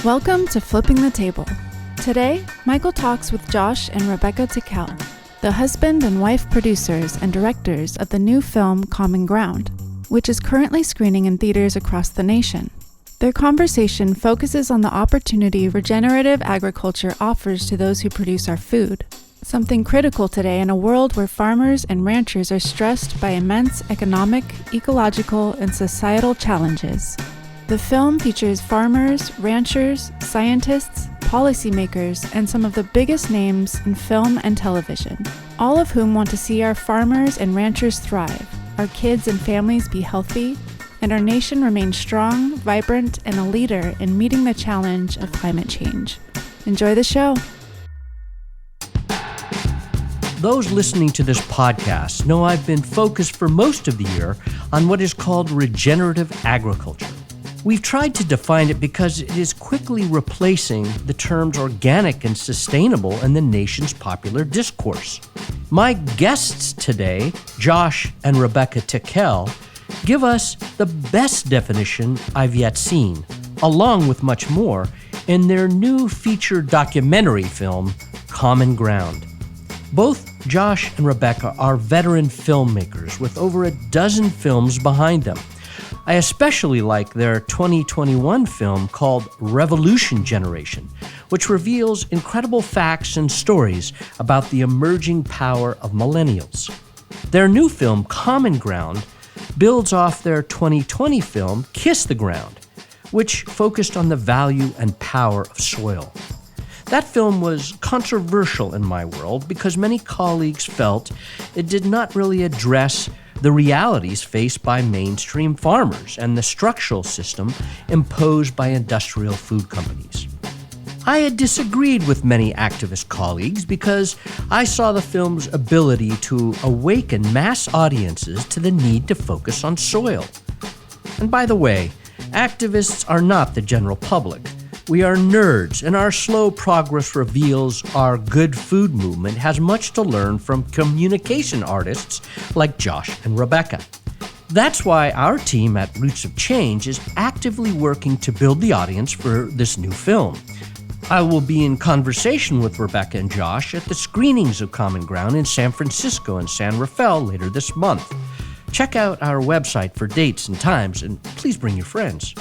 Welcome to Flipping the Table. Today, Michael talks with Josh and Rebecca Tickell, the husband and wife producers and directors of the new film Common Ground, which is currently screening in theaters across the nation. Their conversation focuses on the opportunity regenerative agriculture offers to those who produce our food, something critical today in a world where farmers and ranchers are stressed by immense economic, ecological, and societal challenges. The film features farmers, ranchers, scientists, policymakers, and some of the biggest names in film and television, all of whom want to see our farmers and ranchers thrive, our kids and families be healthy, and our nation remain strong, vibrant, and a leader in meeting the challenge of climate change. Enjoy the show. Those listening to this podcast know I've been focused for most of the year on what is called regenerative agriculture. We've tried to define it because it is quickly replacing the terms organic and sustainable in the nation's popular discourse. My guests today, Josh and Rebecca Tickell, give us the best definition I've yet seen, along with much more, in their new feature documentary film, Common Ground. Both Josh and Rebecca are veteran filmmakers with over a dozen films behind them. I especially like their 2021 film called Revolution Generation, which reveals incredible facts and stories about the emerging power of millennials. Their new film, Common Ground, builds off their 2020 film, Kiss the Ground, which focused on the value and power of soil. That film was controversial in my world because many colleagues felt it did not really address the realities faced by mainstream farmers and the structural system imposed by industrial food companies. I had disagreed with many activist colleagues because I saw the film's ability to awaken mass audiences to the need to focus on soil. And by the way, activists are not the general public. We are nerds, and our slow progress reveals our good food movement has much to learn from communication artists like Josh and Rebecca. That's why our team at Roots of Change is actively working to build the audience for this new film. I will be in conversation with Rebecca and Josh at the screenings of Common Ground in San Francisco and San Rafael later this month. Check out our website for dates and times, and please bring your friends.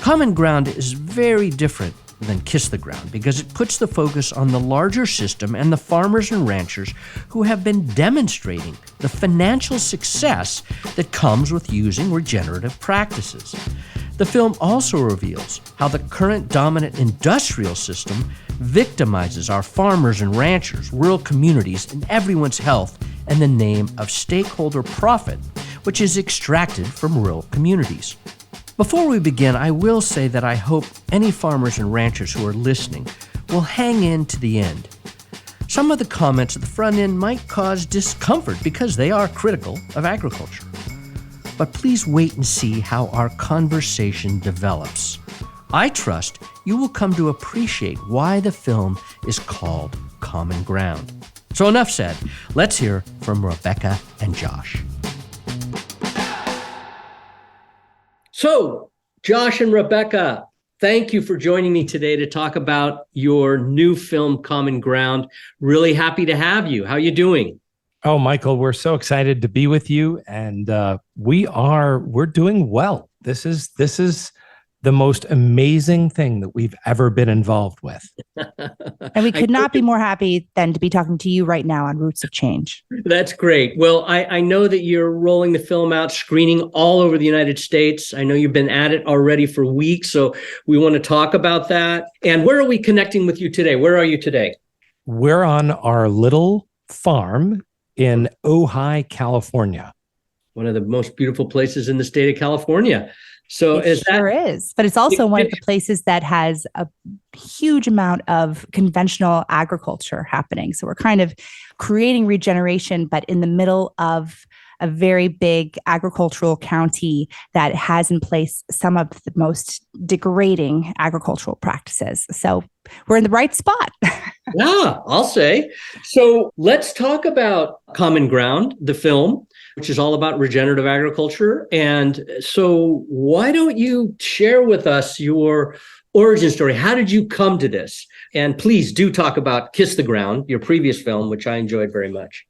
Common Ground is very different than Kiss the Ground because it puts the focus on the larger system and the farmers and ranchers who have been demonstrating the financial success that comes with using regenerative practices. The film also reveals how the current dominant industrial system victimizes our farmers and ranchers, rural communities, and everyone's health in the name of stakeholder profit, which is extracted from rural communities. Before we begin, I will say that I hope any farmers and ranchers who are listening will hang in to the end. Some of the comments at the front end might cause discomfort because they are critical of agriculture. But please wait and see how our conversation develops. I trust you will come to appreciate why the film is called Common Ground. So enough said. Let's hear from Rebecca and Josh. So, Josh and Rebecca, thank you for joining me today to talk about your new film, Common Ground. Really happy to have you. How are you doing? Oh, Michael, we're so excited to be with you, and we're doing well. This is the most amazing thing that we've ever been involved with. And we could not be more happy than to be talking to you right now on Roots of Change. That's great. Well, I know that you're rolling the film out, screening all over the United States. I know you've been at it already for weeks, so we want to talk about that. And where are we connecting with you today? Where are you today? We're on our little farm in Ojai, California. One of the most beautiful places in the state of California. So it sure is, but it's also one of the places that has a huge amount of conventional agriculture happening. So we're kind of creating regeneration, but in the middle of a very big agricultural county that has in place some of the most degrading agricultural practices. So we're in the right spot. Yeah, I'll say. So let's talk about Common Ground, the film, which is all about regenerative agriculture. And so why don't you share with us your origin story. How did you come to this? And please do talk about Kiss the Ground, your previous film, which I enjoyed very much.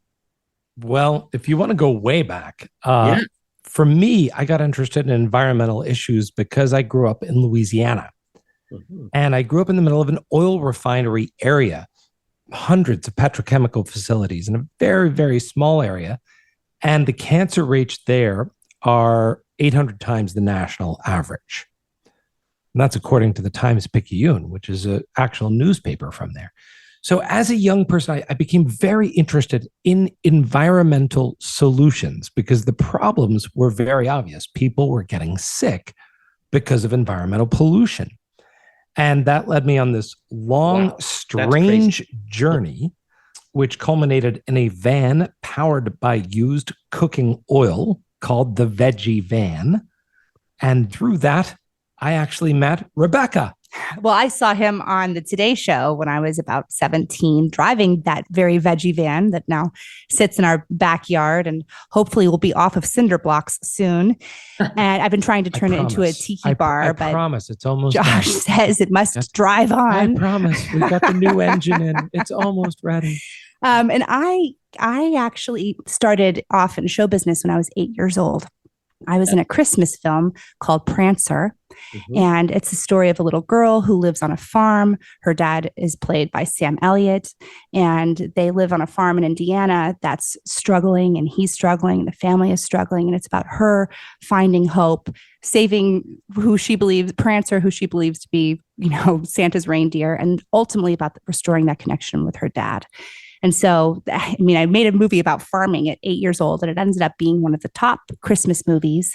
Well, if you want to go way back, Yeah. for me, I got interested in environmental issues because I grew up in Louisiana. And I grew up in the middle of an oil refinery area, hundreds of petrochemical facilities in a very, very small area. And the cancer rates there are 800 times the national average. And that's according to the Times-Picayune, which is an actual newspaper from there. So as a young person, I became very interested in environmental solutions because the problems were very obvious. People were getting sick because of environmental pollution. And that led me on this long, strange journey, which culminated in a van powered by used cooking oil called the Veggie Van. And through that, I actually met Rebecca. Well, I saw him on the Today Show when I was about 17, driving that very veggie van that now sits in our backyard and hopefully will be off of cinder blocks soon. And I've been trying to turn it into a tiki bar, but I promise it's almost Josh done. says it must drive on. I promise we've got the new engine in. It's almost ready. And I actually started off in show business when I was 8 years old. I was in a Christmas film called Prancer. And it's a story of a little girl who lives on a farm. Her dad is played by Sam Elliott, and they live on a farm in Indiana that's struggling, and he's struggling, and the family is struggling. And it's about her finding hope, saving who she believes, Prancer, who she believes to be, Santa's reindeer, and ultimately about restoring that connection with her dad. And so, I made a movie about farming at 8 years old, and it ended up being one of the top Christmas movies.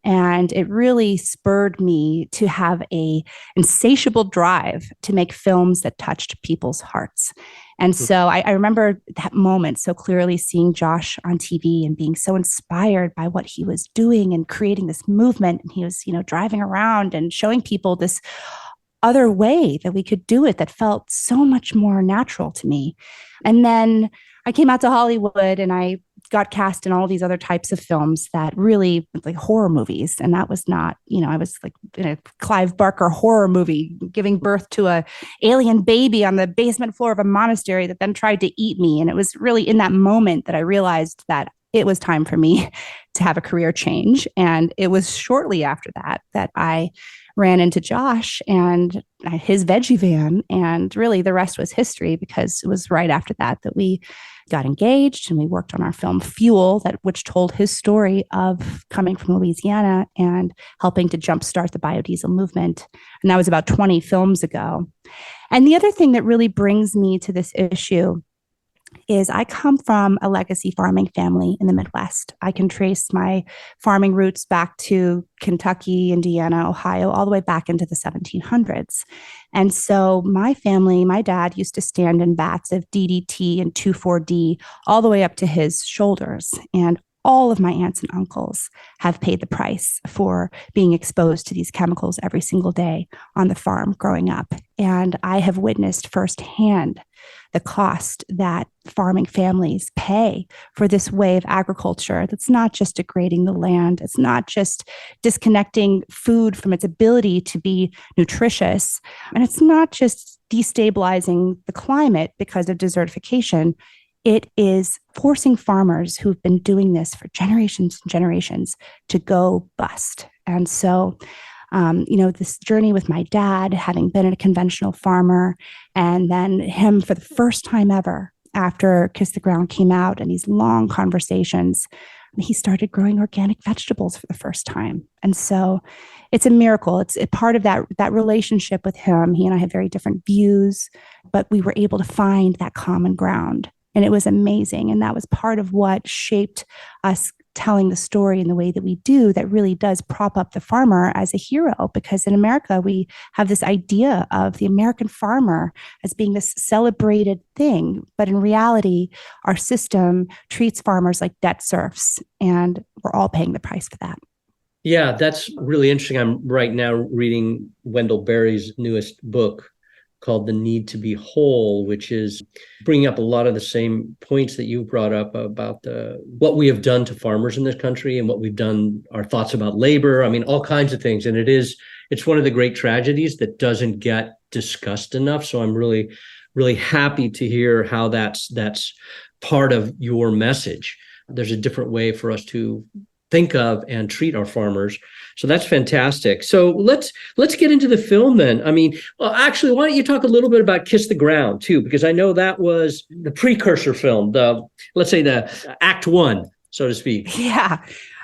And it really spurred me to have an insatiable drive to make films that touched people's hearts. And so I remember that moment so clearly, seeing Josh on TV and being so inspired by what he was doing and creating this movement. And he was, driving around and showing people this other way that we could do it that felt so much more natural to me. And then I came out to Hollywood and I got cast in all these other types of films that really like horror movies. And that was not, I was like in a Clive Barker horror movie, giving birth to a alien baby on the basement floor of a monastery that then tried to eat me. And it was really in that moment that I realized that it was time for me to have a career change. And it was shortly after that I ran into Josh and his veggie van. And really the rest was history, because it was right after that we got engaged and we worked on our film Fuel, which told his story of coming from Louisiana and helping to jumpstart the biodiesel movement. And that was about 20 films ago. And the other thing that really brings me to this issue is I come from a legacy farming family in the Midwest. I can trace my farming roots back to Kentucky, Indiana, Ohio, all the way back into the 1700s. And so my family, my dad used to stand in vats of DDT and 2,4-D all the way up to his shoulders. And all of my aunts and uncles have paid the price for being exposed to these chemicals every single day on the farm growing up. And I have witnessed firsthand the cost that farming families pay for this way of agriculture that's not just degrading the land. It's not just disconnecting food from its ability to be nutritious. And it's not just destabilizing the climate because of desertification. It is forcing farmers who've been doing this for generations and generations to go bust. And so, this journey with my dad, having been a conventional farmer, and then him for the first time ever after Kiss the Ground came out and these long conversations, he started growing organic vegetables for the first time. And so it's a miracle. It's a part of that relationship with him. He and I have very different views, but we were able to find that common ground. And it was amazing. And that was part of what shaped us telling the story in the way that we do, that really does prop up the farmer as a hero. Because in America, we have this idea of the American farmer as being this celebrated thing. But in reality, our system treats farmers like debt serfs, and we're all paying the price for that. Yeah, that's really interesting. I'm right now reading Wendell Berry's newest book called The Need to Be Whole, which is bringing up a lot of the same points that you brought up about what we have done to farmers in this country and what we've done, our thoughts about labor. I mean, all kinds of things. And it is it's one of the great tragedies that doesn't get discussed enough. So I'm really, really happy to hear how that's part of your message. There's a different way for us to think of and treat our farmers. So that's fantastic. So let's get into the film then. I mean, well, actually, why don't you talk a little bit about Kiss the Ground too? Because I know that was the precursor film, let's say the Act One, so to speak. Yeah.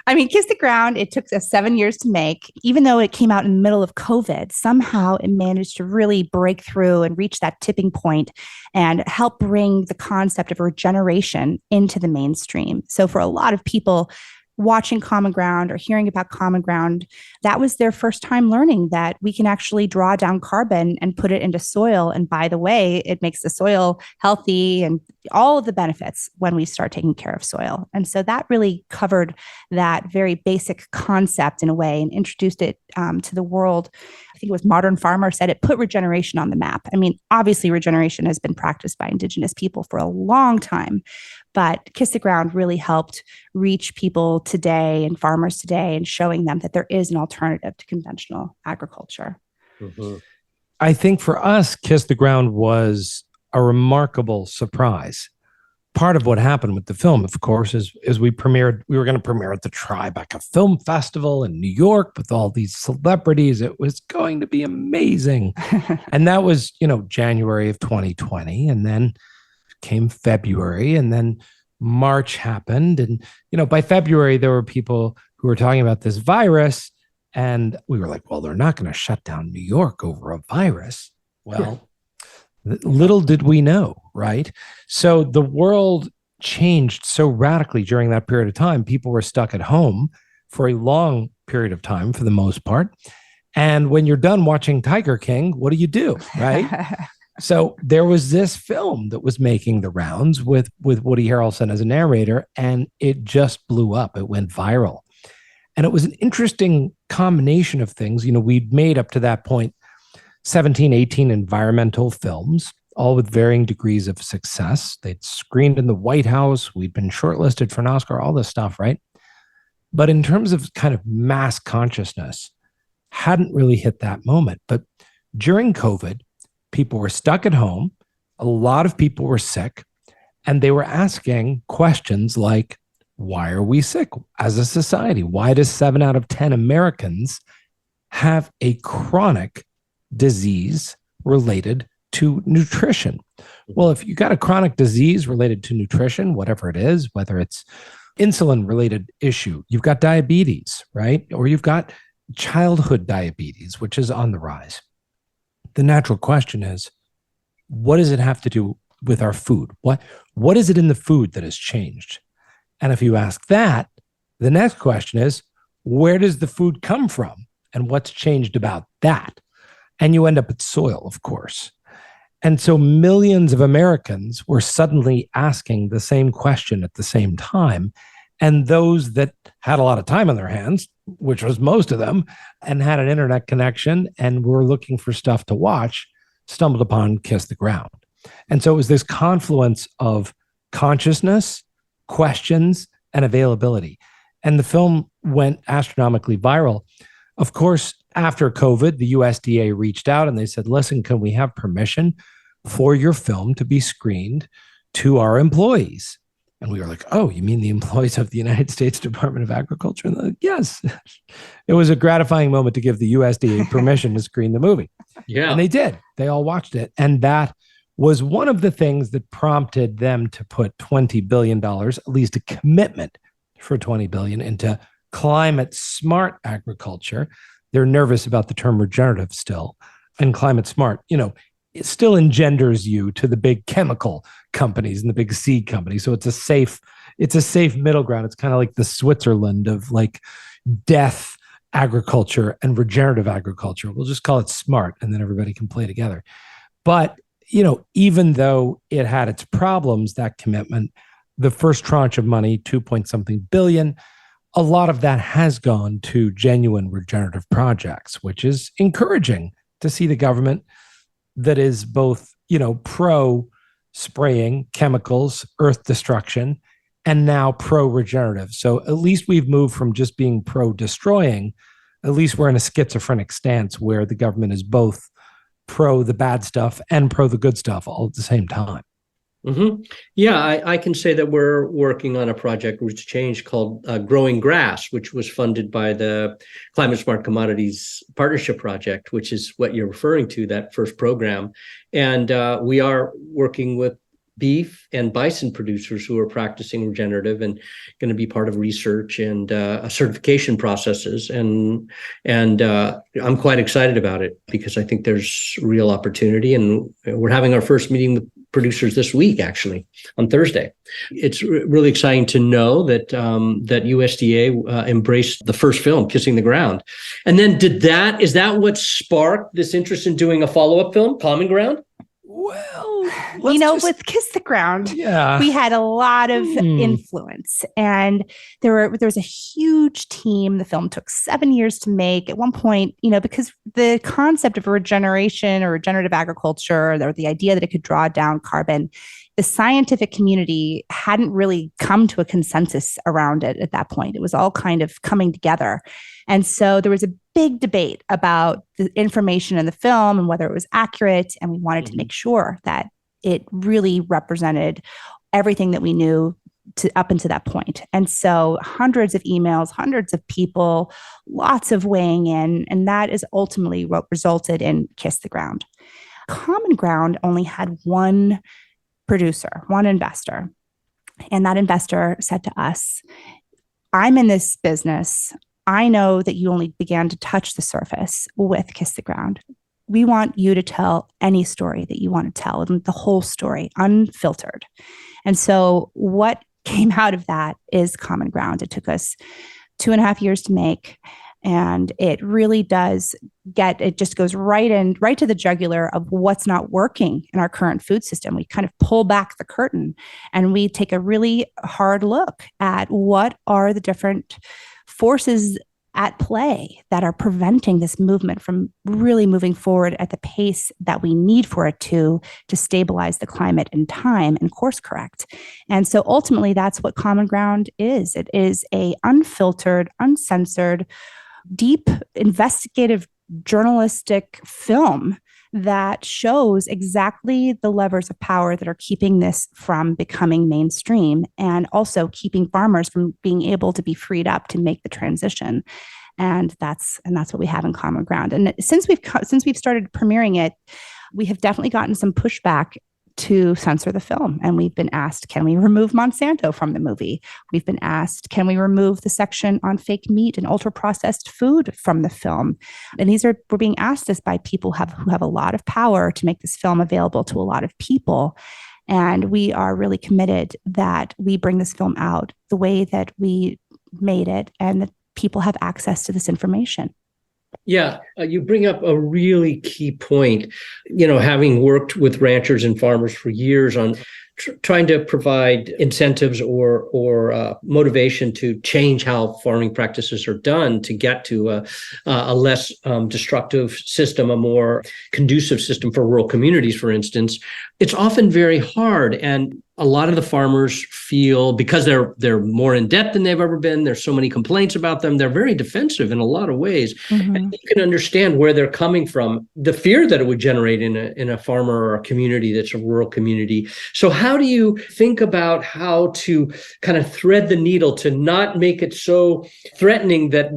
I mean, Kiss the Ground, it took us 7 years to make. Even though it came out in the middle of COVID, somehow it managed to really break through and reach that tipping point and help bring the concept of regeneration into the mainstream. So for a lot of people, watching Common Ground or hearing about Common Ground, that was their first time learning that we can actually draw down carbon and put it into soil. And by the way, it makes the soil healthy and all of the benefits when we start taking care of soil. And so that really covered that very basic concept in a way and introduced it to the world. I think it was Modern Farmer said it put regeneration on the map. I mean, obviously regeneration has been practiced by Indigenous people for a long time, but Kiss the Ground really helped reach people today and farmers today and showing them that there is an alternative to conventional agriculture. Mm-hmm. I think for us, Kiss the Ground was a remarkable surprise. Part of what happened with the film, of course, is we were going to premiere at the Tribeca Film Festival in New York with all these celebrities. It was going to be amazing. And that was, January of 2020. And then came February, and then March happened. And, by February, there were people who were talking about this virus. And we were like, well, they're not going to shut down New York over a virus. Well, little did we know, right? So the world changed so radically during that period of time. People were stuck at home for a long period of time, for the most part. And when you're done watching Tiger King, what do? Right? So there was this film that was making the rounds with Woody Harrelson as a narrator, and it just blew up. It went viral. And it was an interesting combination of things. We'd made up to that point 17, 18 environmental films, all with varying degrees of success. They'd screened in the White House. We'd been shortlisted for an Oscar, all this stuff, right? But in terms of kind of mass consciousness, hadn't really hit that moment. But during COVID, people were stuck at home. A lot of people were sick, and they were asking questions like, why are we sick as a society? Why does 7 out of 10 Americans have a chronic disease related to nutrition? Well, if you got a chronic disease related to nutrition, whatever it is, whether it's insulin related issue, you've got diabetes, right? Or you've got childhood diabetes, which is on the rise. The natural question is, what does it have to do with our food? What is it in the food that has changed? And if you ask that, the next question is, where does the food come from? And what's changed about that? And you end up at soil, of course. And so millions of Americans were suddenly asking the same question at the same time. And those that had a lot of time on their hands, which was most of them, and had an internet connection and were looking for stuff to watch, stumbled upon Kiss the Ground. And so it was this confluence of consciousness, questions, and availability. And the film went astronomically viral. Of course, after COVID, the USDA reached out and they said, listen, can we have permission for your film to be screened to our employees? And we were like, oh, you mean the employees of the United States Department of Agriculture? And like, yes. It was a gratifying moment to give the USDA permission to screen the movie. Yeah. And they did. They all watched it. And that was one of the things that prompted them to put $20 billion, at least a commitment for $20 billion, into climate smart agriculture. They're nervous about the term regenerative still. And climate smart, it still engenders you to the big chemical companies and the big seed companies. So it's a safe middle ground. It's kind of like the Switzerland of like death agriculture and regenerative agriculture. We'll just call it smart, and then everybody can play together. But, even though it had its problems, that commitment, the first tranche of money, 2-point-something billion, a lot of that has gone to genuine regenerative projects, which is encouraging to see the government that is both, pro spraying chemicals, earth destruction, and now pro regenerative. So at least we've moved from just being pro destroying, at least we're in a schizophrenic stance where the government is both pro the bad stuff and pro the good stuff all at the same time. Mm-hmm. Yeah, I can say that we're working on a project Roots of Change called Growing Grass, which was funded by the Climate Smart Commodities Partnership Project, which is what you're referring to, that first program. And we are working with beef and bison producers who are practicing regenerative and going to be part of research and certification processes. And I'm quite excited about it because I think there's real opportunity. And we're having our first meeting with producers this week, actually, on Thursday. It's really exciting to know that that USDA embraced the first film, Kissing the Ground. And then is that what sparked this interest in doing a follow-up film, Common Ground? Well, with Kiss the Ground, we had a lot of influence, and there was a huge team. The film took 7 years to make. At one point, because the concept of regeneration or regenerative agriculture, or the idea that it could draw down carbon, the scientific community hadn't really come to a consensus around it at that point. It was all kind of coming together. And so there was a big debate about the information in the film and whether it was accurate. And we wanted to make sure that it really represented everything that we knew up until that point. And so hundreds of emails, hundreds of people, lots of weighing in. And that is ultimately what resulted in Kiss the Ground. Common Ground only had one producer, one investor. And that investor said to us, I'm in this business. I know that you only began to touch the surface with Kiss the Ground. We want you to tell any story that you want to tell, and the whole story, unfiltered. And so what came out of that is Common Ground. It took us 2.5 years to make. And it really it just goes right to the jugular of what's not working in our current food system. We kind of pull back the curtain and we take a really hard look at what are the different forces at play that are preventing this movement from really moving forward at the pace that we need for it to stabilize the climate in time and course correct. And so ultimately, that's what Common Ground is. It is a unfiltered, uncensored, deep investigative journalistic film that shows exactly the levers of power that are keeping this from becoming mainstream and also keeping farmers from being able to be freed up to make the transition. And that's what we have in Common Ground. And since we've started premiering it, we have definitely gotten some pushback to censor the film. And we've been asked, can we remove Monsanto from the movie? We've been asked, can we remove the section on fake meat and ultra-processed food from the film? And we're being asked this by people who have a lot of power to make this film available to a lot of people. And we are really committed that we bring this film out the way that we made it and that people have access to this information. Yeah, you bring up a really key point. Having worked with ranchers and farmers for years on trying to provide incentives or motivation to change how farming practices are done to get to a less destructive system, a more conducive system for rural communities, for instance, it's often very hard. And a lot of the farmers feel, because they're more in debt than they've ever been, there's so many complaints about them, they're very defensive in a lot of ways. Mm-hmm. And you can understand where they're coming from, the fear that it would generate in a farmer or a community that's a rural community. So how do you think about how to kind of thread the needle to not make it so threatening that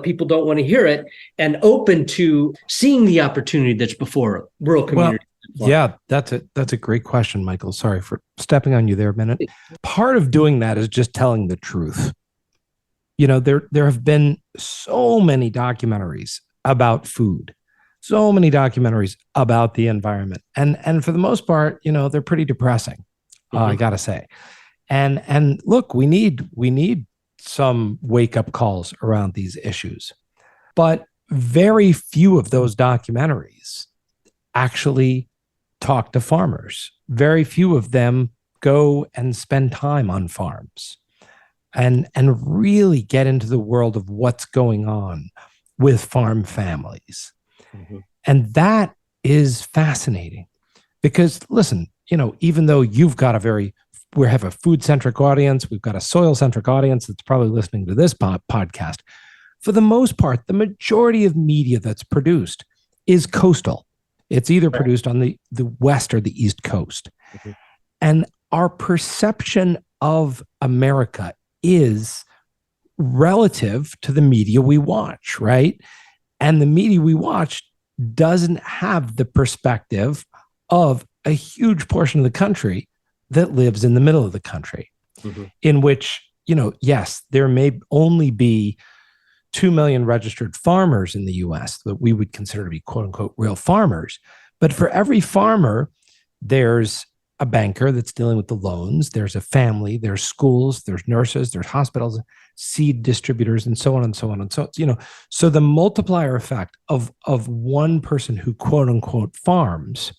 people don't want to hear it, and open to seeing the opportunity that's before rural communities? Yeah, that's a great question, Michael. Sorry for stepping on you there a minute. Part of doing that is just telling the truth. There have been so many documentaries about food, so many documentaries about the environment, and for the most part, they're pretty depressing. I gotta say, and look, we need some wake up calls around these issues, but very few of those documentaries actually talk to farmers. Very few of them go and spend time on farms and really get into the world of what's going on with farm families. Mm-hmm. And that is fascinating because, listen, even though we have a food-centric audience, we've got a soil-centric audience that's probably listening to this podcast, for the most part, the majority of media that's produced is coastal. It's either produced on the west or the east coast. Mm-hmm. And our perception of America is relative to the media we watch, right? And the media we watch doesn't have the perspective of a huge portion of the country that lives in the middle of the country, mm-hmm. in which, yes, there may only be 2 million registered farmers in the US that we would consider to be quote unquote real farmers. But for every farmer, there's a banker that's dealing with the loans. There's a family, there's schools, there's nurses, there's hospitals, seed distributors, and so on and so on. And so, so the multiplier effect of one person who quote unquote farms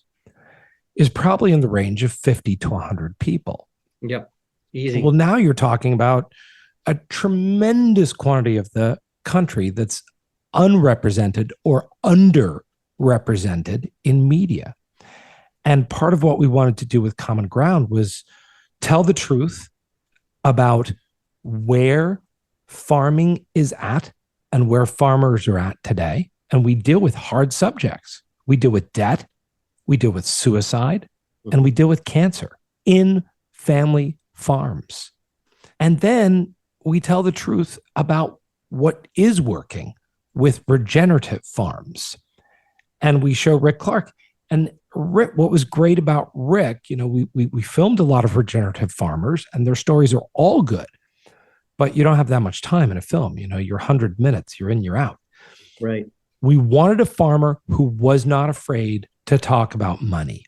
is probably in the range of 50 to 100 people. Yep. Easy. Well, now you're talking about a tremendous quantity of the country that's unrepresented or underrepresented in media. And part of what we wanted to do with Common Ground was tell the truth about where farming is at and where farmers are at today. And we deal with hard subjects. We deal with debt, we deal with suicide, and we deal with cancer in family farms. And then we tell the truth about what is working with regenerative farms. And we show Rick Clark. And Rick, what was great about Rick, we filmed a lot of regenerative farmers and their stories are all good, but you don't have that much time in a film. You're 100 minutes, you're in, you're out. Right. We wanted a farmer who was not afraid to talk about money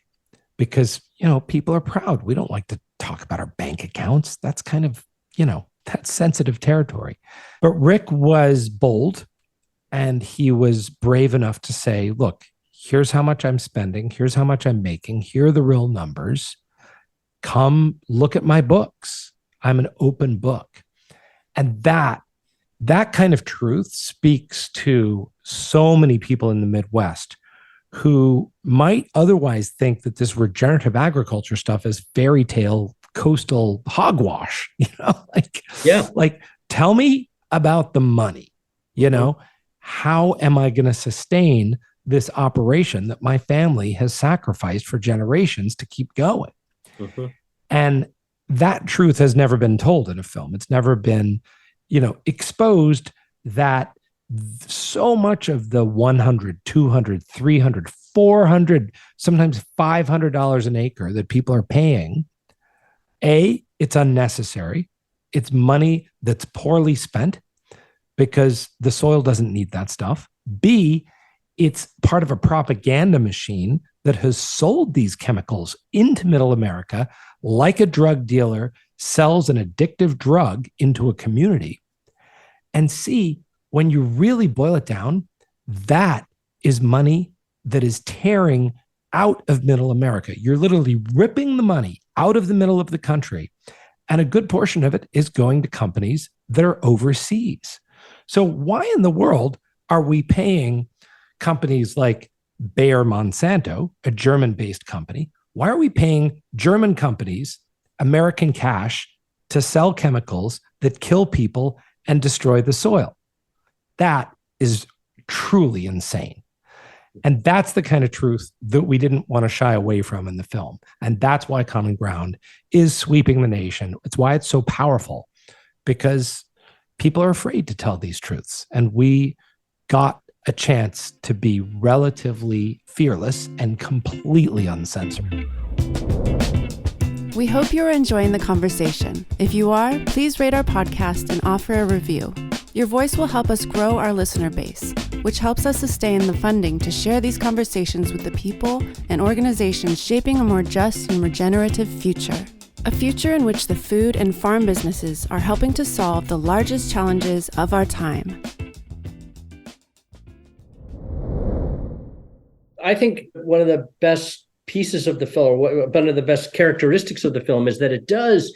because, people are proud. We don't like to talk about our bank accounts. That's kind of, that's sensitive territory. But Rick was bold and he was brave enough to say, look, here's how much I'm spending. Here's how much I'm making. Here are the real numbers. Come look at my books. I'm an open book. And that kind of truth speaks to so many people in the Midwest who might otherwise think that this regenerative agriculture stuff is fairy tale coastal hogwash, like tell me about the money, how am I going to sustain this operation that my family has sacrificed for generations to keep going? Mm-hmm. And that truth has never been told in a film. It's never been, exposed that so much of the $100, $200, $300, $400, sometimes $500 an acre that people are paying, it's unnecessary. It's money that's poorly spent because the soil doesn't need that stuff. B, it's part of a propaganda machine that has sold these chemicals into Middle America like a drug dealer sells an addictive drug into a community. And C, when you really boil it down, that is money that is tearing out of Middle America. You're literally ripping the money out of the middle of the country. And a good portion of it is going to companies that are overseas. So why in the world are we paying companies like Bayer Monsanto, a German-based company? Why are we paying German companies American cash to sell chemicals that kill people and destroy the soil? That is truly insane. And that's the kind of truth that we didn't want to shy away from in the film. And that's why Common Ground is sweeping the nation. It's why it's so powerful, because people are afraid to tell these truths. And we got a chance to be relatively fearless and completely uncensored. We hope you're enjoying the conversation. If you are, please rate our podcast and offer a review. Your voice will help us grow our listener base, which helps us sustain the funding to share these conversations with the people and organizations shaping a more just and regenerative future. A future in which the food and farm businesses are helping to solve the largest challenges of our time. I think one of the best pieces of the film, or one of the best characteristics of the film, is that it does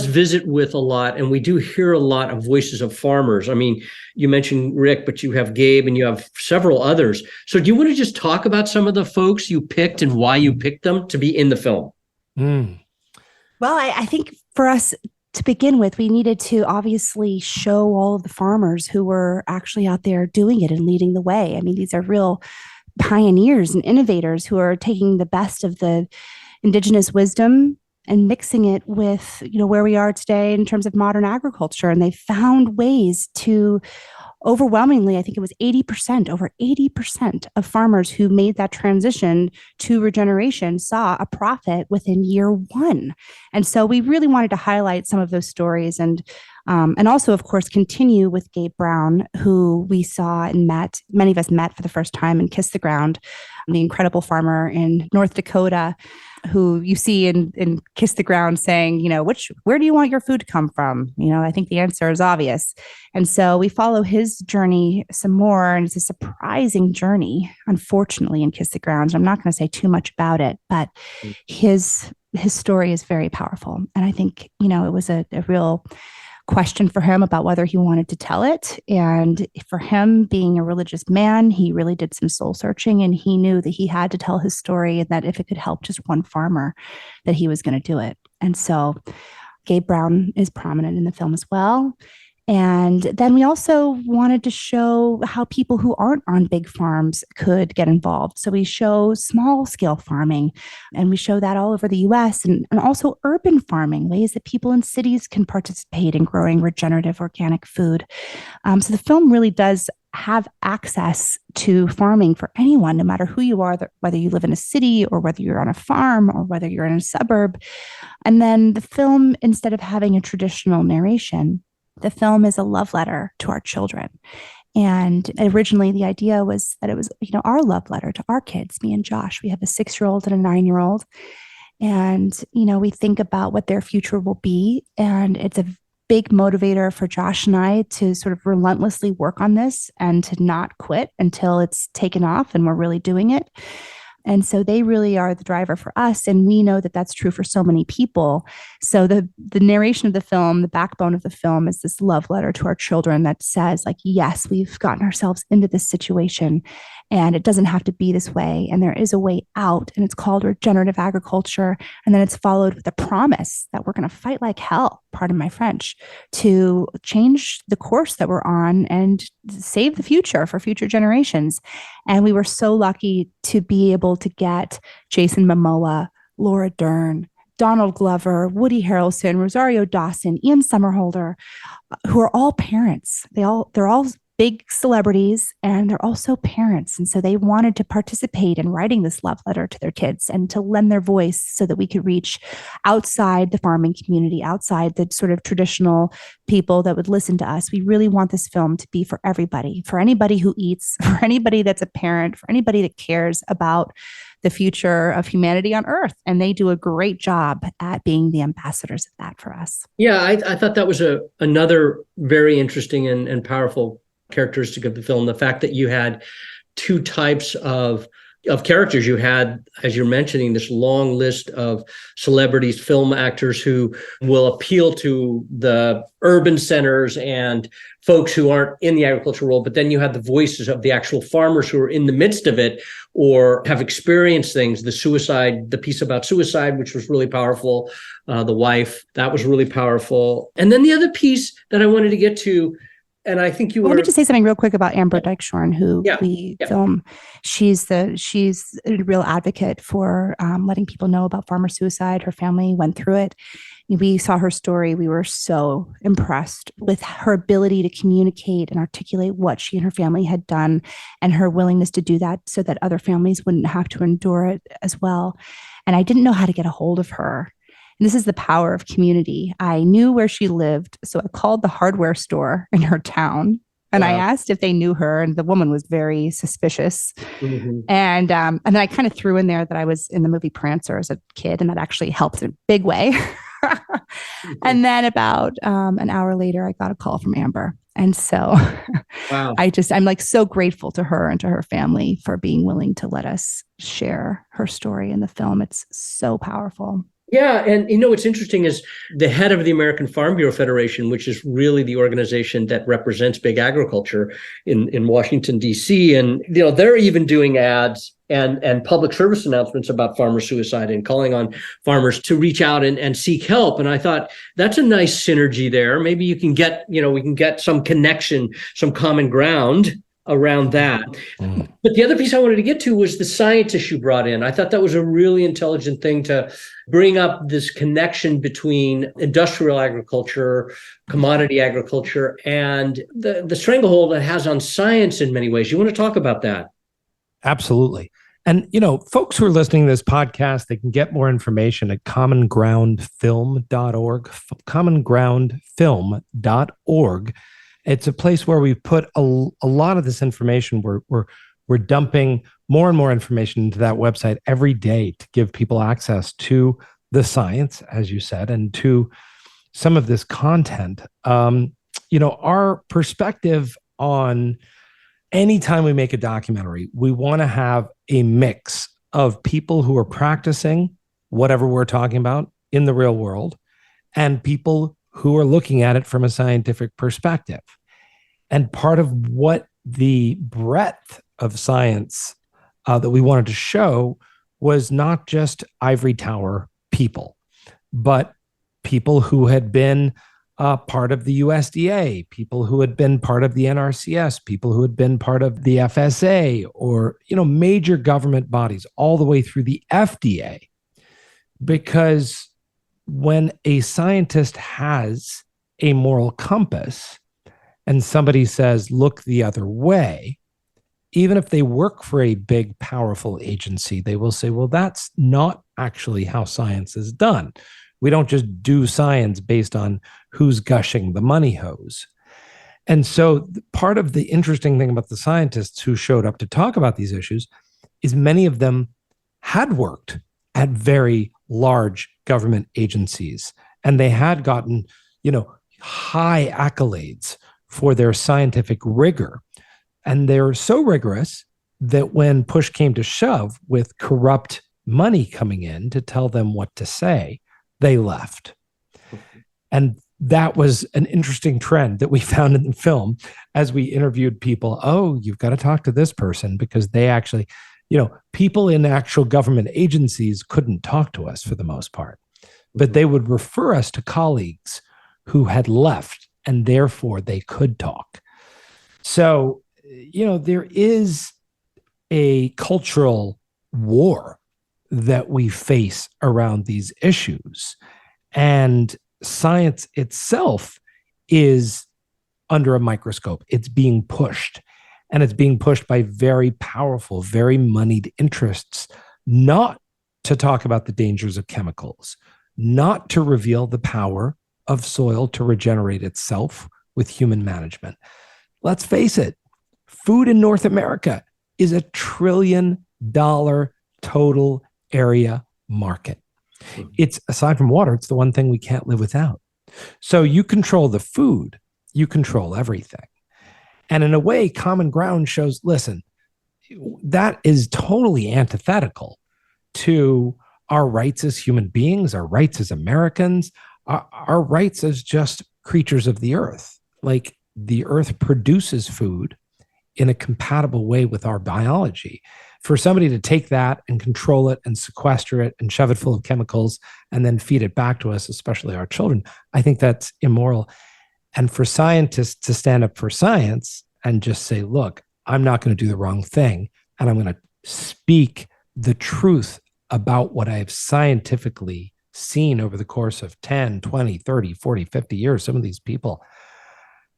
visit with a lot, and we do hear a lot of voices of farmers. I mean, you mentioned Rick, but you have Gabe and you have several others. So do you want to just talk about some of the folks you picked and why you picked them to be in the film? Well, I think for us, to begin with, we needed to obviously show all of the farmers who were actually out there doing it and leading the way. I mean, these are real pioneers and innovators who are taking the best of the indigenous wisdom and mixing it with, where we are today in terms of modern agriculture. And they found ways to overwhelmingly, I think it was 80%, over 80% of farmers who made that transition to regeneration saw a profit within year one. And so we really wanted to highlight some of those stories and also, of course, continue with Gabe Brown, who we saw and met, many of us met for the first time in Kiss the Ground, the incredible farmer in North Dakota, who you see in Kiss the Ground saying, where do you want your food to come from? I think the answer is obvious. And so we follow his journey some more, and it's a surprising journey, unfortunately, in Kiss the Ground. I'm not going to say too much about it, but his story is very powerful. And I think, it was a real question for him about whether he wanted to tell it. And for him, being a religious man, he really did some soul searching, and he knew that he had to tell his story, and that if it could help just one farmer, that he was going to do it. And so Gabe Brown is prominent in the film as well. And then we also wanted to show how people who aren't on big farms could get involved. So we show small scale farming, and we show that all over the US, and also urban farming, ways that people in cities can participate in growing regenerative organic food. So the film really does have access to farming for anyone, no matter who you are, whether you live in a city or whether you're on a farm or whether you're in a suburb. And then the film, instead of having a traditional narration, the film is a love letter to our children. And originally the idea was that it was, our love letter to our kids, me and Josh. We have a 6-year-old and a 9-year-old. And, we think about what their future will be. And it's a big motivator for Josh and I to sort of relentlessly work on this and to not quit until it's taken off and we're really doing it. And so they really are the driver for us. And we know that that's true for so many people. So the narration of the film, the backbone of the film, is this love letter to our children that says, yes, we've gotten ourselves into this situation and it doesn't have to be this way. And there is a way out, and it's called regenerative agriculture. And then it's followed with a promise that we're going to fight like hell, pardon my French, to change the course that we're on and save the future for future generations. And we were so lucky to be able to get Jason Momoa, Laura Dern, Donald Glover, Woody Harrelson, Rosario Dawson, Ian Somerhalder, who are all parents. They're all big celebrities, and they're also parents. And so they wanted to participate in writing this love letter to their kids and to lend their voice so that we could reach outside the farming community, outside the sort of traditional people that would listen to us. We really want this film to be for everybody, for anybody who eats, for anybody that's a parent, for anybody that cares about the future of humanity on Earth. And they do a great job at being the ambassadors of that for us. Yeah, I thought that was another very interesting and powerful characteristic of the film, the fact that you had two types of characters. You had, as you're mentioning, this long list of celebrities, film actors who will appeal to the urban centers and folks who aren't in the agricultural world. But then you had the voices of the actual farmers who are in the midst of it or have experienced things. The piece about suicide, which was really powerful. The wife, that was really powerful. And then the other piece that I wanted to get to, and I think Let me just say something real quick about Amber Dykeshorn, who we film. She's a real advocate for letting people know about farmer suicide. Her family went through it. We saw her story. We were so impressed with her ability to communicate and articulate what she and her family had done, and her willingness to do that so that other families wouldn't have to endure it as well. And I didn't know how to get a hold of her. And this is the power of community. I knew where she lived, so I called the hardware store in her town, and I asked if they knew her, and the woman was very suspicious. Mm-hmm. And then I kind of threw in there that I was in the movie Prancer as a kid, and that actually helped in a big way. Mm-hmm. And then about an hour later, I got a call from Amber. And so wow. I'm like so grateful to her and to her family for being willing to let us share her story in the film. It's so powerful. Yeah. And what's interesting is the head of the American Farm Bureau Federation, which is really the organization that represents big agriculture in Washington, D.C. And, they're even doing ads and public service announcements about farmer suicide and calling on farmers to reach out and seek help. And I thought that's a nice synergy there. Maybe you can get, we can get some connection, some common ground around that. But the other piece I wanted to get to was the scientists you brought in. I thought that was a really intelligent thing to bring up, this connection between industrial agriculture, commodity agriculture, and the stranglehold it has on science in many ways. You want to talk about that? Absolutely. And, folks who are listening to this podcast, they can get more information at commongroundfilm.org, commongroundfilm.org. It's a place where we put a lot of this information. We're dumping more and more information into that website every day to give people access to the science, as you said, and to some of this content. Our perspective on anytime we make a documentary, we want to have a mix of people who are practicing whatever we're talking about in the real world and people who are looking at it from a scientific perspective. And part of what the breadth of science that we wanted to show was not just ivory tower people, but people who had been part of the USDA, people who had been part of the NRCS, people who had been part of the FSA, or, major government bodies, all the way through the FDA. Because when a scientist has a moral compass and somebody says, look the other way, even if they work for a big, powerful agency, they will say, well, that's not actually how science is done. We don't just do science based on who's gushing the money hose. And so part of the interesting thing about the scientists who showed up to talk about these issues is many of them had worked at very large government agencies, and they had gotten, high accolades for their scientific rigor. And they're so rigorous that when push came to shove with corrupt money coming in to tell them what to say, they left. And that was an interesting trend that we found in the film as we interviewed people. Oh, you've got to talk to this person because they actually, people in actual government agencies couldn't talk to us for the most part, but they would refer us to colleagues who had left and therefore they could talk. So, there is a cultural war that we face around these issues. And science itself is under a microscope. It's being pushed. And it's being pushed by very powerful, very moneyed interests, not to talk about the dangers of chemicals, not to reveal the power of soil to regenerate itself with human management. Let's face it, food in North America is a $1 trillion total area market. It's, aside from water, it's the one thing we can't live without. So you control the food, you control everything. And in a way, Common Ground shows, listen, that is totally antithetical to our rights as human beings, our rights as Americans, our rights as just creatures of the earth. Like, the earth produces food in a compatible way with our biology. For somebody to take that and control it and sequester it and shove it full of chemicals and then feed it back to us, especially our children, I think that's immoral. And for scientists to stand up for science and just say, look, I'm not going to do the wrong thing, and I'm going to speak the truth about what I've scientifically seen over the course of 10, 20, 30, 40, 50 years. Some of these people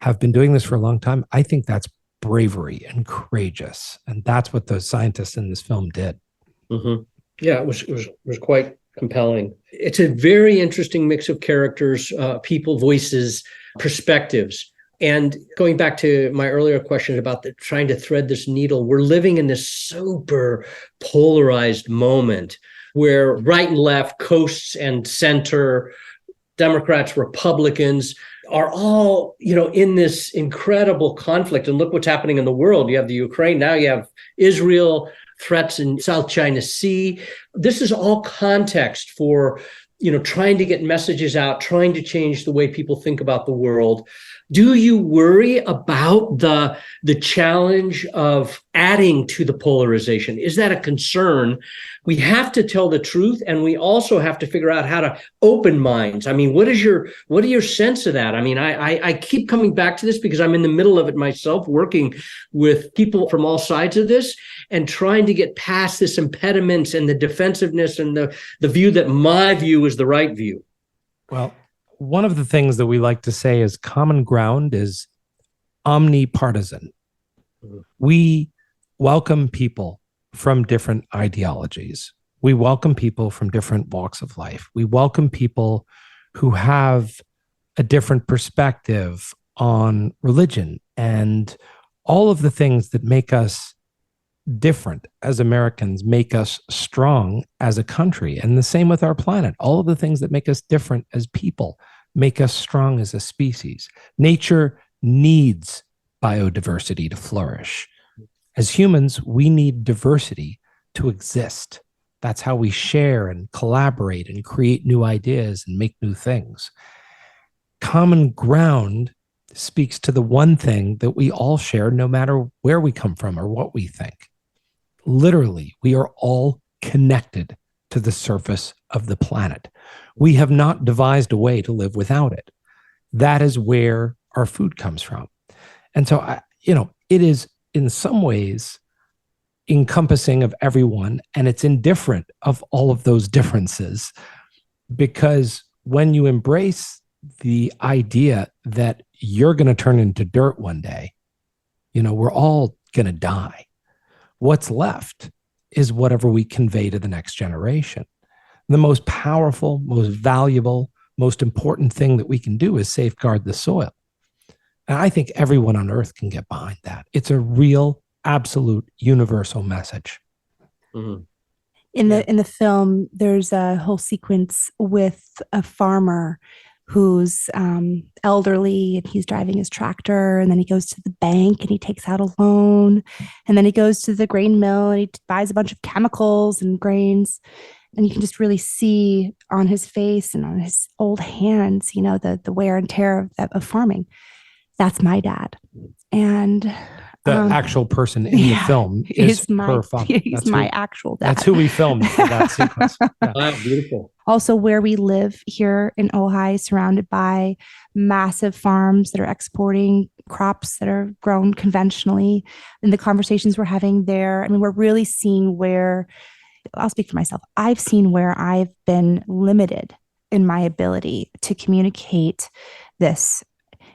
have been doing this for a long time. I think that's bravery and courageous. And that's what those scientists in this film did. Mm-hmm. Yeah, it was quite compelling. It's a very interesting mix of characters, people, voices, perspectives. And going back to my earlier question about trying to thread this needle, we're living in this super polarized moment where right and left, coasts and center, Democrats, Republicans are all, in this incredible conflict. And look what's happening in the world. You have the Ukraine, now you have Israel, threats in South China Sea. This is all context for trying to get messages out, trying to change the way people think about the world. Do you worry about the challenge of adding to the polarization? Is that a concern? We have to tell the truth, and we also have to figure out how to open minds. I mean, what are your sense of that? I mean, I keep coming back to this because I'm in the middle of it myself, working with people from all sides of this and trying to get past this impediments and the defensiveness and the view that my view is the right view. Well, one of the things that we like to say is common ground is omnipartisan. We welcome people from different ideologies. We welcome people from different walks of life. We welcome people who have a different perspective on religion and all of the things that make us different as Americans, make us strong as a country. And the same with our planet. All of the things that make us different as people make us strong as a species. Nature needs biodiversity to flourish. As humans, we need diversity to exist. That's how we share and collaborate and create new ideas and make new things. Common ground speaks to the one thing that we all share, no matter where we come from or what we think. Literally, we are all connected to the surface of the planet. We have not devised a way to live without it. That is where our food comes from. And so, it is in some ways encompassing of everyone, and it's indifferent of all of those differences, because when you embrace the idea that you're going to turn into dirt one day, we're all going to die. What's left is whatever we convey to the next generation. The most powerful, most valuable, most important thing that we can do is safeguard the soil. And I think everyone on earth can get behind that. It's a real, absolute, universal message. Mm-hmm. In the film, there's a whole sequence with a farmer who's elderly, and he's driving his tractor, and then he goes to the bank and he takes out a loan, and then he goes to the grain mill and he buys a bunch of chemicals and grains, and you can just really see on his face and on his old hands, the wear and tear of farming. That's my dad. And the actual person in the film is her father. He's my actual dad. That's who we filmed for that sequence. Yeah. Wow, beautiful. Also, where we live here in Ojai, surrounded by massive farms that are exporting crops that are grown conventionally. And the conversations we're having there, I mean, we're really seeing where, I'll speak for myself, I've seen where I've been limited in my ability to communicate this.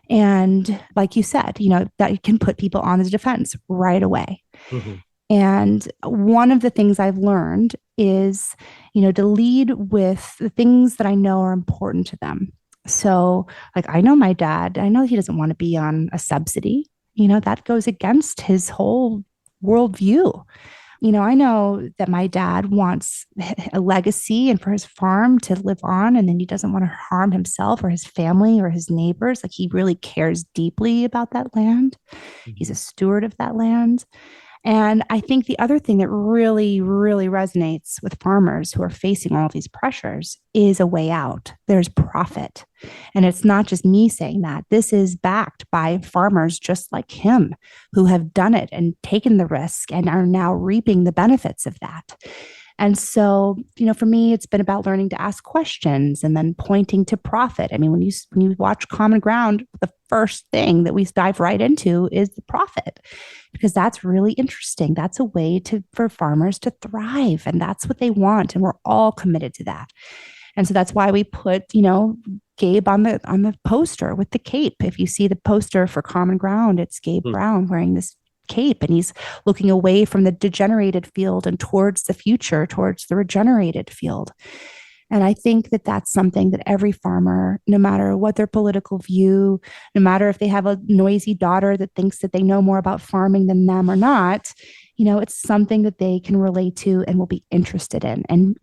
And like you said, that can put people on the defense right away. Mm-hmm. And one of the things I've learned is, to lead with the things that I know are important to them. So like, I know my dad, I know he doesn't want to be on a subsidy, that goes against his whole worldview. I know that my dad wants a legacy and for his farm to live on, and then he doesn't want to harm himself or his family or his neighbors. Like, he really cares deeply about that land. Mm-hmm. He's a steward of that land. And I think the other thing that really, really resonates with farmers who are facing all these pressures is a way out. There's profit. And it's not just me saying that. This is backed by farmers just like him who have done it and taken the risk and are now reaping the benefits of that. And so, for me, it's been about learning to ask questions and then pointing to profit. I mean, when you watch Common Ground, the first thing that we dive right into is the profit, because that's really interesting. That's a way for farmers to thrive, and that's what they want. And we're all committed to that. And so that's why we put, Gabe on the poster with the cape. If you see the poster for Common Ground, it's Gabe Brown wearing this cape, and he's looking away from the degenerated field and towards the future, towards the regenerated field. And I think that that's something that every farmer, no matter what their political view, no matter if they have a noisy daughter that thinks that they know more about farming than them or not, it's something that they can relate to and will be interested in. And,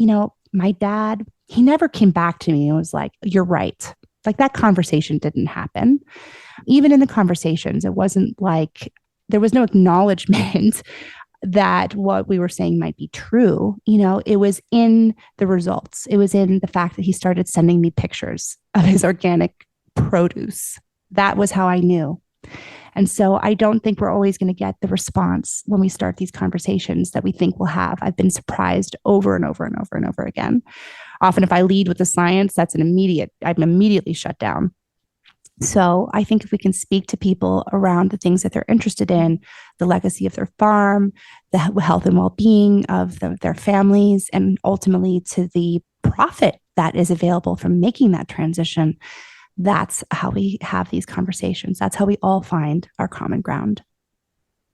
my dad, he never came back to me and was like, "You're right." Like, that conversation didn't happen. Even in the conversations, it wasn't like, there was no acknowledgement that what we were saying might be true. It was in the results. It was in the fact that he started sending me pictures of his organic produce. That was how I knew. And so I don't think we're always going to get the response when we start these conversations that we think we'll have. I've been surprised over and over and over and over again. Often if I lead with the science, I'm immediately shut down. So I think if we can speak to people around the things that they're interested in, the legacy of their farm, the health and well-being of their families, and ultimately to the profit that is available from making that transition, that's how we have these conversations. That's how we all find our common ground.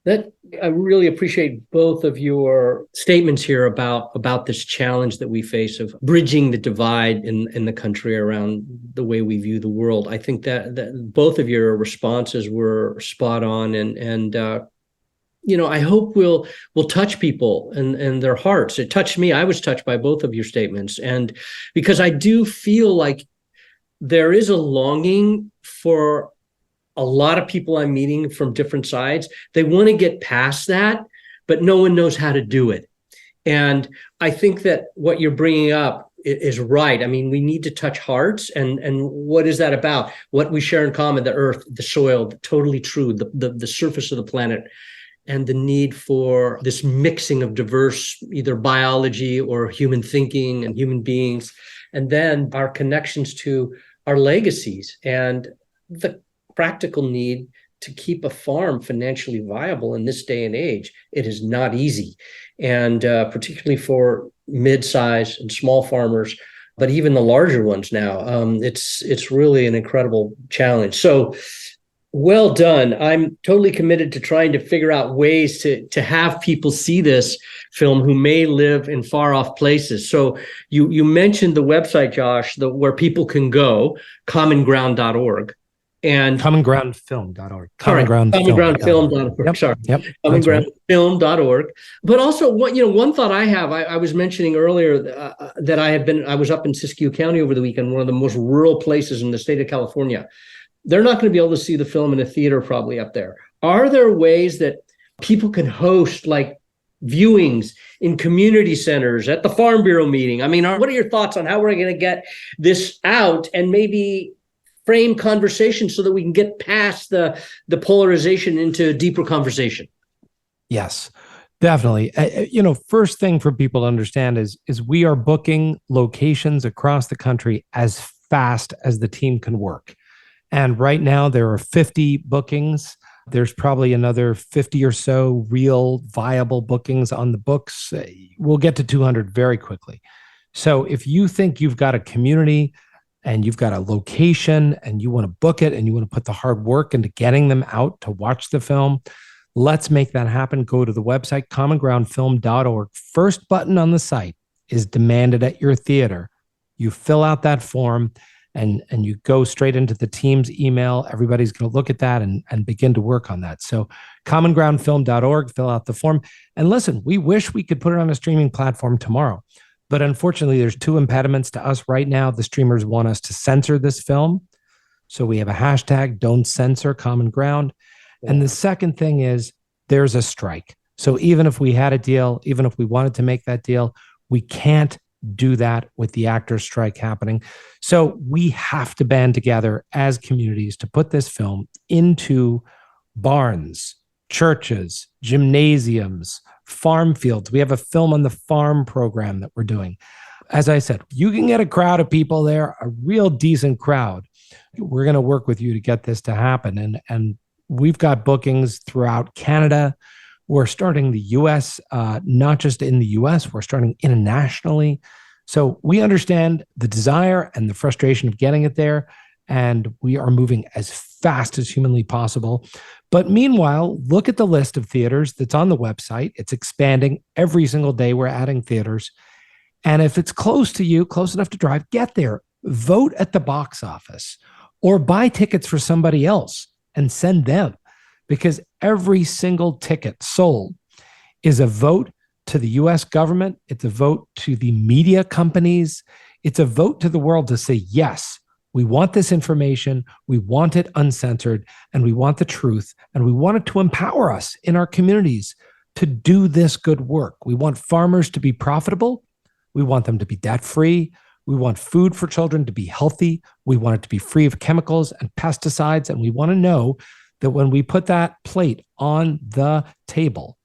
I really appreciate both of your statements here about this challenge that we face of bridging the divide in the country around the way we view the world. I think that both of your responses were spot on, and I hope we'll touch people and their hearts. It touched me. I was touched by both of your statements, and because I do feel like there is a longing for a lot of people I'm meeting from different sides. They want to get past that, but no one knows how to do it. And I think that what you're bringing up is right. I mean, we need to touch hearts. And what is that about? What we share in common, the earth, the soil, totally true, the surface of the planet, and the need for this mixing of diverse, either biology or human thinking and human beings, and then our connections to our legacies and the practical need to keep a farm financially viable in this day and age. It is not easy. And particularly for mid-size and small farmers, but even the larger ones now, it's really an incredible challenge. So well done. I'm totally committed to trying to figure out ways to have people see this film who may live in far off places. So you mentioned the website, Josh, where people can go, commonground.org. And commongroundfilm.org. Commongroundfilm.org. Yep. Sorry. Yep. Commongroundfilm.org. But also, one thought I have, I was mentioning earlier that I was up in Siskiyou County over the weekend, one of the most rural places in the state of California. They're not going to be able to see the film in a theater probably up there. Are there ways that people can host like viewings in community centers, at the Farm Bureau meeting? I mean, what are your thoughts on how we're going to get this out and maybe frame conversation so that we can get past the polarization into deeper conversation? Yes, definitely. First thing for people to understand is we are booking locations across the country as fast as the team can work. And right now there are 50 bookings. There's probably another 50 or so real viable bookings on the books. We'll get to 200 very quickly. So if you think you've got a community and you've got a location and you want to book it and you want to put the hard work into getting them out to watch the film, let's make that happen. Go to the website, commongroundfilm.org. First button on the site is demanded at your theater. You fill out that form and you go straight into the team's email. Everybody's going to look at that and begin to work on that. So commongroundfilm.org, fill out the form. And listen, we wish we could put it on a streaming platform tomorrow. But unfortunately, there's two impediments to us right now. The streamers want us to censor this film. So we have a hashtag, don't censor Common Ground. Yeah. And the second thing is there's a strike. So even if we had a deal, even if we wanted to make that deal, we can't do that with the actors' strike happening. So we have to band together as communities to put this film into barns, churches, gymnasiums, farm fields. We have a film on the farm program that we're doing. As I said, you can get a crowd of people there, a real decent crowd. We're going to work with you to get this to happen. And we've got bookings throughout Canada. We're starting the US, not just in the US, we're starting internationally. So we understand the desire and the frustration of getting it there, and we are moving as fast as humanly possible. But meanwhile, look at the list of theaters that's on the website. It's expanding every single day. We're adding theaters. And if it's close to you, close enough to drive, get there. Vote at the box office or buy tickets for somebody else and send them. Because every single ticket sold is a vote to the US government. It's a vote to the media companies. It's a vote to the world to say, yes, we want this information. We want it uncensored, and we want the truth, and we want it to empower us in our communities to do this good work. We want farmers to be profitable. We want them to be debt-free. We want food for children to be healthy. We want it to be free of chemicals and pesticides. And we want to know that when we put that plate on the table,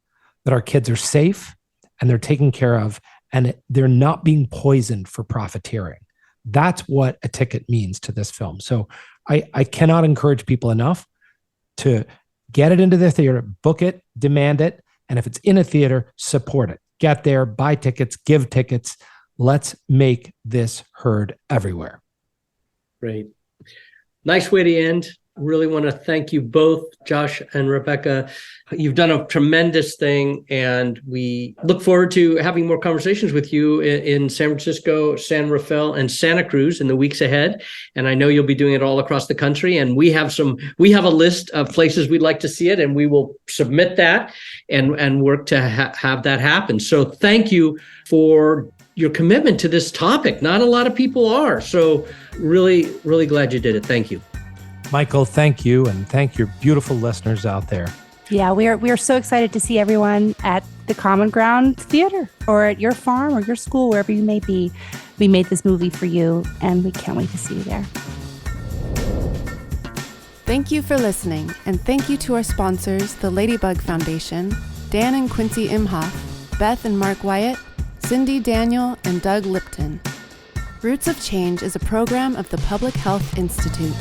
that our kids are safe and they're taken care of and they're not being poisoned for profiteering. That's what a ticket means to this film. So I cannot encourage people enough to get it into the theater, book it, demand it. And if it's in a theater, support it. Get there, buy tickets, give tickets. Let's make this heard everywhere. Great. Nice way to end. Really want to thank you both, Josh and Rebecca. You've done a tremendous thing, and we look forward to having more conversations with you in San Francisco, San Rafael, and Santa Cruz in the weeks ahead. And I know you'll be doing it all across the country. And we have a list of places we'd like to see it, and we will submit that and work to have that happen. So thank you for your commitment to this topic. Not a lot of people are. So really, really glad you did it. Thank you. Michael, thank you, and thank your beautiful listeners out there. Yeah, we are so excited to see everyone at the Common Ground Theater or at your farm or your school, wherever you may be. We made this movie for you, and we can't wait to see you there. Thank you for listening, and thank you to our sponsors, the Ladybug Foundation, Dan and Quincy Imhoff, Beth and Mark Wyatt, Cindy Daniel, and Doug Lipton. Roots of Change is a program of the Public Health Institute.